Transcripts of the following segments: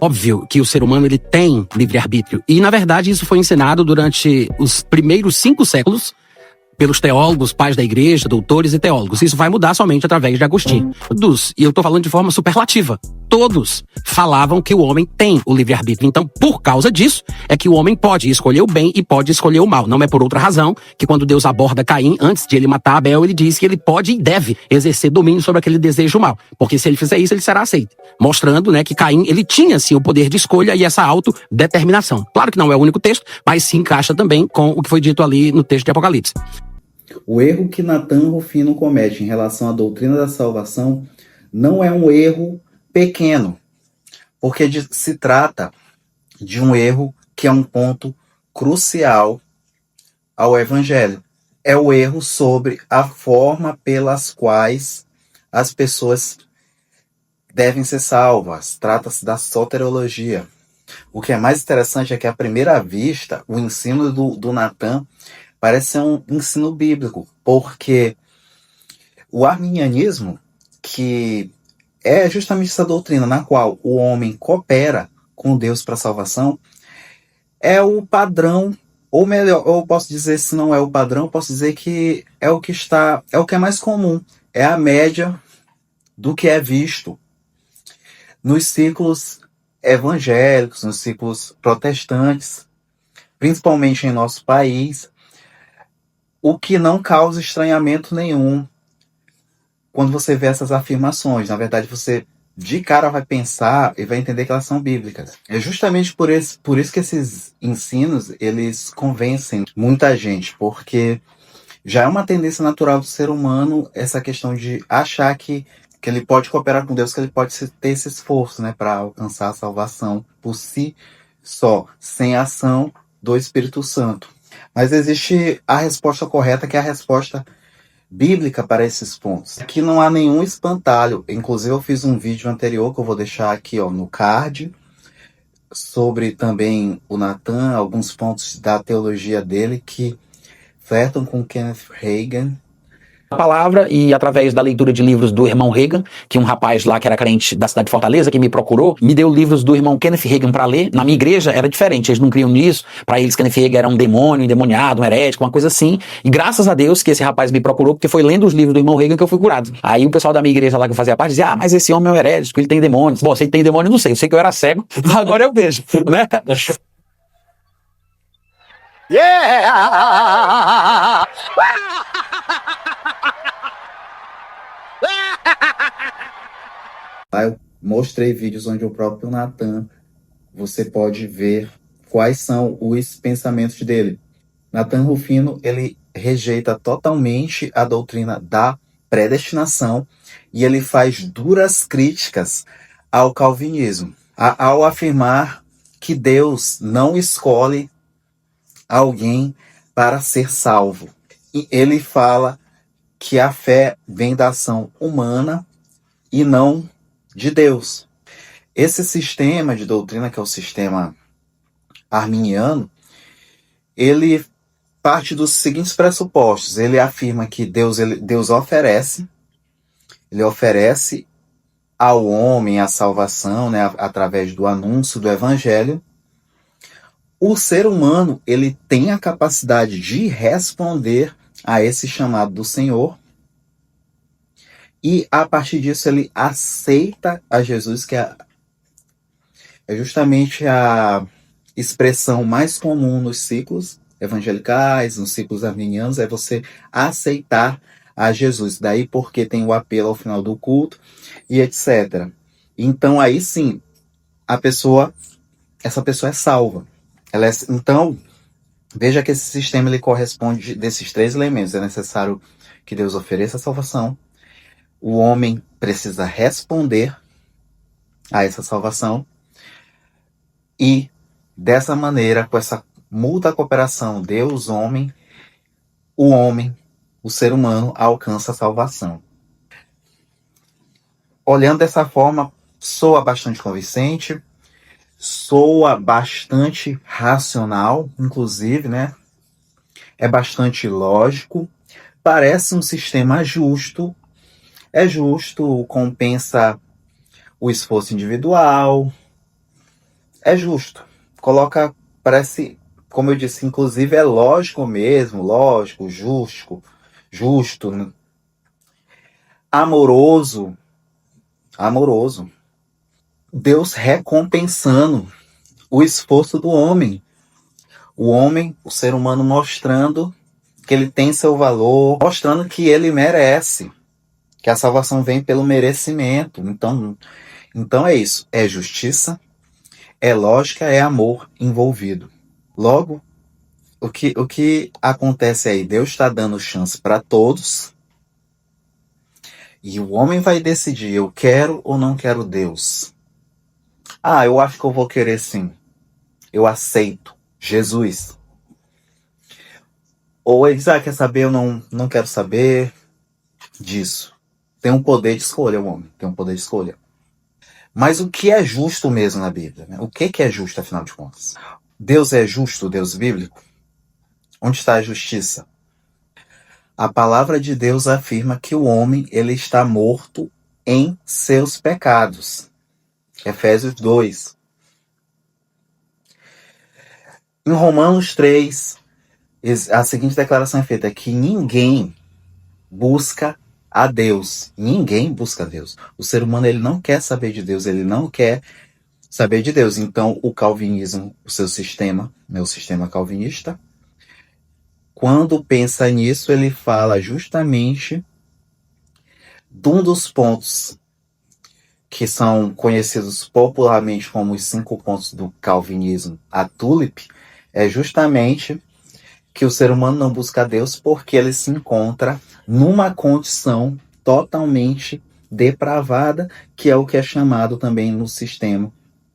Óbvio que o ser humano ele tem livre-arbítrio. E, na verdade, isso foi ensinado durante os primeiros 5 séculos pelos teólogos, pais da igreja, doutores e teólogos. Isso vai mudar somente através de Agostinho. Todos, e eu tô falando de forma superlativa, todos falavam que o homem tem o livre-arbítrio. Então, por causa disso, é que o homem pode escolher o bem e pode escolher o mal. Não é por outra razão que quando Deus aborda Caim, antes de ele matar Abel, ele diz que ele pode e deve exercer domínio sobre aquele desejo mal. Porque se ele fizer isso, ele será aceito. Mostrando, que Caim, ele tinha, sim, o poder de escolha e essa autodeterminação. Claro que não é o único texto, mas se encaixa também com o que foi dito ali no texto de Apocalipse. O erro que Natan Rufino comete em relação à doutrina da salvação não é um erro pequeno, porque se trata de um erro que é um ponto crucial ao Evangelho. É o erro sobre a forma pelas quais as pessoas devem ser salvas. Trata-se da soteriologia. O que é mais interessante é que, à primeira vista, o ensino do Natan parece ser um ensino bíblico, porque o arminianismo, que é justamente essa doutrina na qual o homem coopera com Deus para a salvação, é o padrão, ou melhor, eu posso dizer, se não é o padrão, eu posso dizer que é o que é mais comum, é a média do que é visto nos círculos evangélicos, nos círculos protestantes, principalmente em nosso país, o que não causa estranhamento nenhum quando você vê essas afirmações. Na verdade, você de cara vai pensar e vai entender que elas são bíblicas. É justamente por isso que esses ensinos, eles convencem muita gente, porque já é uma tendência natural do ser humano essa questão de achar que ele pode cooperar com Deus, que ele pode ter esse esforço, para alcançar a salvação por si só, sem a ação do Espírito Santo. Mas existe a resposta correta, que é a resposta bíblica para esses pontos. Aqui não há nenhum espantalho. Inclusive eu fiz um vídeo anterior que eu vou deixar aqui no card, sobre também o Natan, alguns pontos da teologia dele que flertam com Kenneth Hagin. A palavra e através da leitura de livros do irmão Reagan, que um rapaz lá que era crente da cidade de Fortaleza, que me procurou, me deu livros do irmão Kenneth Hagin para ler. Na minha igreja era diferente, eles não criam nisso. Para eles, Kenneth Hagin era um demônio, um endemoniado, um herético, uma coisa assim. E graças a Deus que esse rapaz me procurou, porque foi lendo os livros do irmão Reagan que eu fui curado. Aí o pessoal da minha igreja lá que eu fazia parte dizia: mas esse homem é um herético, ele tem demônios. Bom, se ele tem demônio, eu não sei. Eu sei que eu era cego, agora eu vejo, né? Yeah! Lá eu mostrei vídeos onde o próprio Natan, você pode ver quais são os pensamentos dele. Natan Rufino, ele rejeita totalmente a doutrina da predestinação e ele faz duras críticas ao calvinismo, ao afirmar que Deus não escolhe alguém para ser salvo. E ele fala que a fé vem da ação humana e não de Deus. Esse sistema de doutrina, que é o sistema arminiano, ele parte dos seguintes pressupostos. Ele afirma que Deus oferece ao homem a salvação, através do anúncio do evangelho. O ser humano, ele tem a capacidade de responder a esse chamado do Senhor, e a partir disso ele aceita a Jesus, que é justamente a expressão mais comum nos ciclos evangelicais, nos ciclos arminianos, é você aceitar a Jesus. Daí porque tem o apelo ao final do culto e etc. Então aí sim, essa pessoa é salva. Então, veja que esse sistema ele corresponde desses 3 elementos. É necessário que Deus ofereça a salvação, o homem precisa responder a essa salvação, e dessa maneira, com essa mútua cooperação Deus-homem, o ser humano, alcança a salvação. Olhando dessa forma, soa bastante convincente, soa bastante racional, inclusive, é bastante lógico, parece um sistema justo, compensa o esforço individual, é justo. Coloca, parece, como eu disse, inclusive é lógico mesmo, lógico, justo, né? Amoroso. Deus recompensando o esforço do homem. O homem, o ser humano, mostrando que ele tem seu valor, mostrando que ele merece, que a salvação vem pelo merecimento. Então é isso. É justiça, é lógica, é amor envolvido. Logo, o que acontece aí? Deus está dando chance para todos e o homem vai decidir: eu quero ou não quero Deus? Ah, eu acho que eu vou querer sim. Eu aceito Jesus. Ou ele diz: quer saber? Eu não quero saber disso. Tem um poder de escolha, o homem. Tem um poder de escolha. Mas o que é justo mesmo na Bíblia? Né? O que é justo, afinal de contas? Deus é justo, o Deus bíblico? Onde está a justiça? A palavra de Deus afirma que o homem ele está morto em seus pecados. Efésios 2. Em Romanos 3, a seguinte declaração é feita: que ninguém busca a Deus. Ninguém busca a Deus. O ser humano ele não quer saber de Deus, ele não quer saber de Deus. Então, o calvinismo, o seu sistema, meu sistema calvinista, quando pensa nisso, ele fala justamente de um dos pontos que são conhecidos popularmente como os 5 pontos do calvinismo, a tulip, é justamente que o ser humano não busca a Deus porque ele se encontra numa condição totalmente depravada, que é o que é chamado também no sistema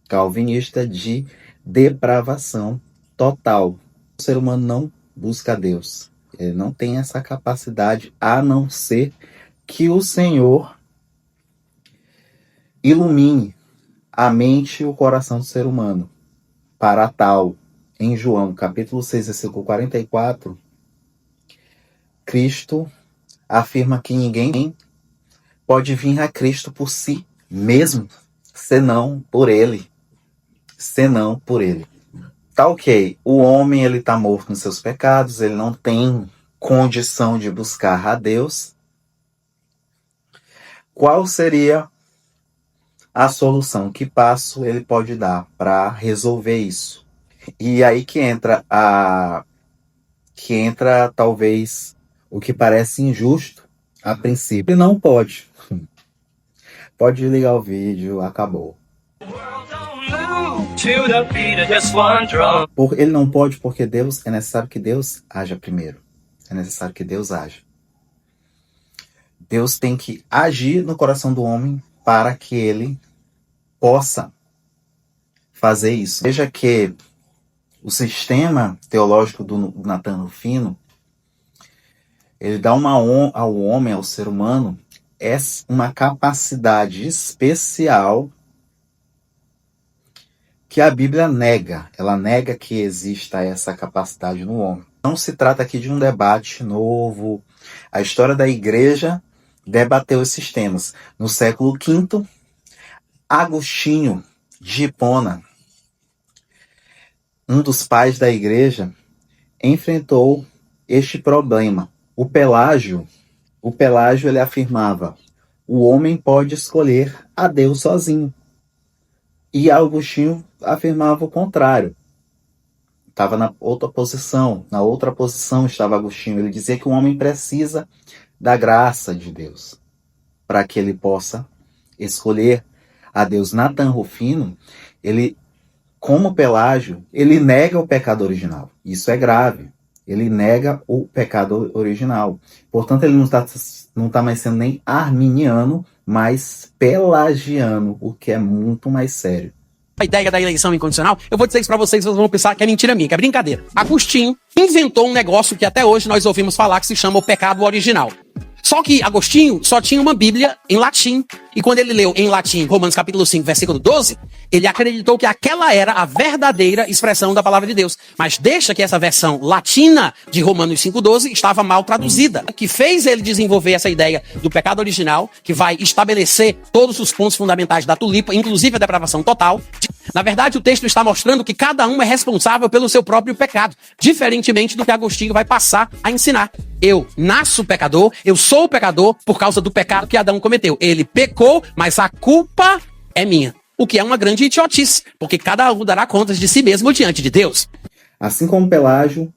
calvinista de depravação total. O ser humano não busca a Deus. Ele não tem essa capacidade, a não ser que o Senhor ilumine a mente e o coração do ser humano para tal. Em João, capítulo 6, versículo 44, Cristo afirma que ninguém pode vir a Cristo por si mesmo, senão por Ele. Senão por Ele. Tá ok, o homem ele tá morto nos seus pecados, ele não tem condição de buscar a Deus. Qual seria a solução? Que passo ele pode dar para resolver isso? E aí que entra talvez o que parece injusto a princípio. Ele não pode. Pode ligar o vídeo, acabou. Ele não pode porque é necessário que Deus haja primeiro. É necessário que Deus haja. Deus tem que agir no coração do homem para que ele possa fazer isso. Veja que o sistema teológico do Nathan Rufino, ele dá ao homem, ao ser humano, uma capacidade especial que a Bíblia nega. Ela nega que exista essa capacidade no homem. Não se trata aqui de um debate novo. A história da igreja debateu esses temas. No século V, Agostinho de Hipona, um dos pais da igreja, enfrentou este problema. O Pelágio ele afirmava: o homem pode escolher a Deus sozinho. E Agostinho afirmava o contrário. Estava na outra posição estava Agostinho. Ele dizia que o homem precisa da graça de Deus para que ele possa escolher a Deus. Nathan Rufino, ele, como Pelágio, ele nega o pecado original. Isso é grave. Ele nega o pecado original. Portanto, ele não está mais sendo nem arminiano, mas pelagiano, o que é muito mais sério. A ideia da eleição incondicional, eu vou dizer isso pra vocês vão pensar que é mentira minha, que é brincadeira. Agostinho inventou um negócio que até hoje nós ouvimos falar, que se chama o pecado original. Só que Agostinho só tinha uma Bíblia em latim. E quando ele leu em latim Romanos capítulo 5, versículo 12, ele acreditou que aquela era a verdadeira expressão da palavra de Deus. Mas deixa que essa versão latina de Romanos 5,12 estava mal traduzida, que fez ele desenvolver essa ideia do pecado original, que vai estabelecer todos os pontos fundamentais da tulipa, inclusive a depravação total. Na verdade, o texto está mostrando que cada um é responsável pelo seu próprio pecado, diferentemente do que Agostinho vai passar a ensinar. Eu nasço pecador, eu sou pecador por causa do pecado que Adão cometeu. Ele pecou, mas a culpa é minha. O que é uma grande idiotice, porque cada um dará contas de si mesmo diante de Deus. Assim como Pelágio,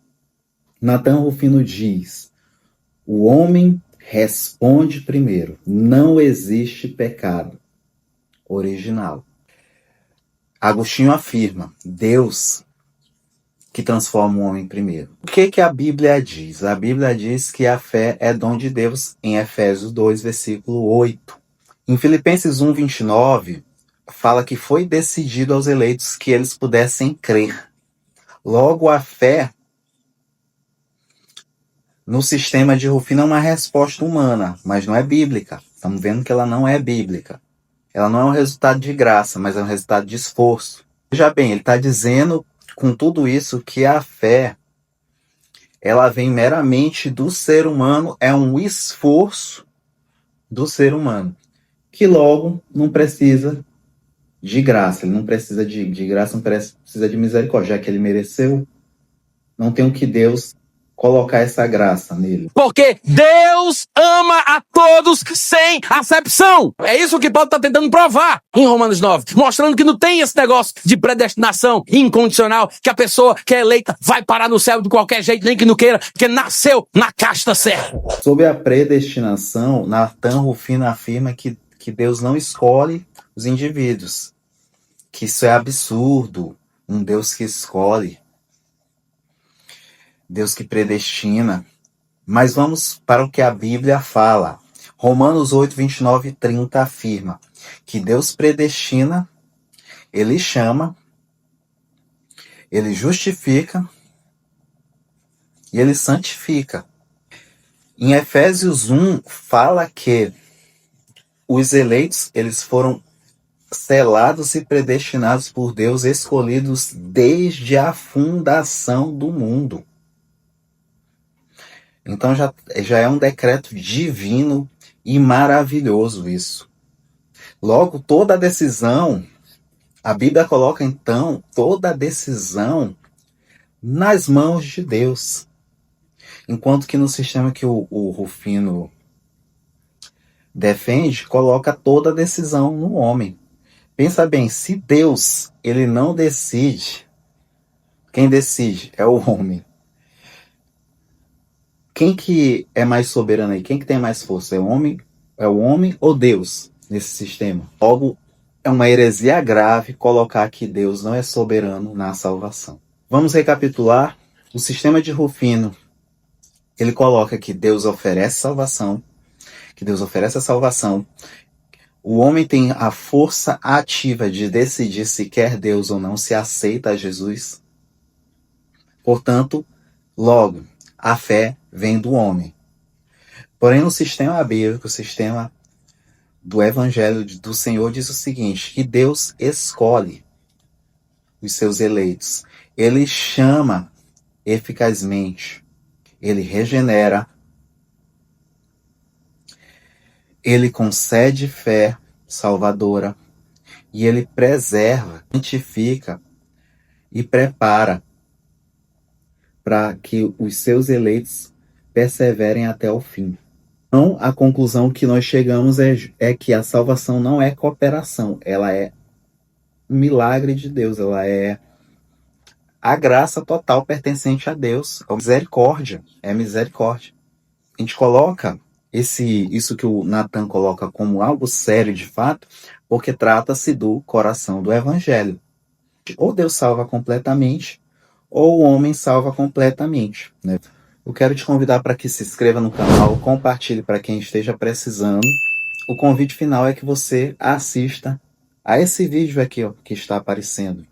Natan Rufino diz: o homem responde primeiro. Não existe pecado original. Agostinho afirma: Deus que transforma o homem primeiro. O que a Bíblia diz? A Bíblia diz que a fé é dom de Deus em Efésios 2, versículo 8. Em Filipenses 1, 29, fala que foi decidido aos eleitos que eles pudessem crer. Logo, a fé no sistema de Rufino é uma resposta humana, mas não é bíblica. Estamos vendo que ela não é bíblica. Ela não é um resultado de graça, mas é um resultado de esforço. Veja bem, ele está dizendo com tudo isso que a fé, ela vem meramente do ser humano, é um esforço do ser humano, que logo não precisa de graça, ele não precisa de graça, não precisa de misericórdia, já que ele mereceu, não tem o que Deus colocar essa graça nele. Porque Deus ama a todos sem acepção. É isso que Paulo está tentando provar em Romanos 9. Mostrando que não tem esse negócio de predestinação incondicional, que a pessoa que é eleita vai parar no céu de qualquer jeito, nem que não queira, porque nasceu na casta certa. Sobre a predestinação, Natan Rufino afirma que Deus não escolhe os indivíduos. Que isso é absurdo. Um Deus que escolhe. Deus que predestina. Mas vamos para o que a Bíblia fala. Romanos 8, 29 e 30 afirma que Deus predestina, Ele chama, Ele justifica e Ele santifica. Em Efésios 1 fala que os eleitos, eles foram selados e predestinados por Deus, escolhidos desde a fundação do mundo. Então já é um decreto divino e maravilhoso isso. Logo, toda a decisão, a Bíblia coloca então toda a decisão nas mãos de Deus. Enquanto que no sistema que o Rufino defende, coloca toda a decisão no homem. Pensa bem, se Deus ele não decide, quem decide é o homem. Quem que é mais soberano aí? Quem que tem mais força? É o homem ou Deus nesse sistema? Logo, é uma heresia grave colocar que Deus não é soberano na salvação. Vamos recapitular. O sistema de Rufino, ele coloca que Deus oferece salvação, O homem tem a força ativa de decidir se quer Deus ou não, se aceita a Jesus. Portanto, logo, a fé vem do homem. Porém, o sistema bíblico, o sistema do Evangelho do Senhor diz o seguinte, que Deus escolhe os seus eleitos. Ele chama eficazmente. Ele regenera. Ele concede fé salvadora. E ele preserva, santifica e prepara para que os seus eleitos perseverem até o fim. Então, a conclusão que nós chegamos é que a salvação não é cooperação, ela é um milagre de Deus, ela é a graça total pertencente a Deus, é misericórdia, A gente coloca isso que o Natan coloca como algo sério de fato, porque trata-se do coração do Evangelho. Ou Deus salva completamente, ou o homem salva completamente, né? Eu quero te convidar para que se inscreva no canal, compartilhe para quem esteja precisando. O convite final é que você assista a esse vídeo aqui, ó, que está aparecendo.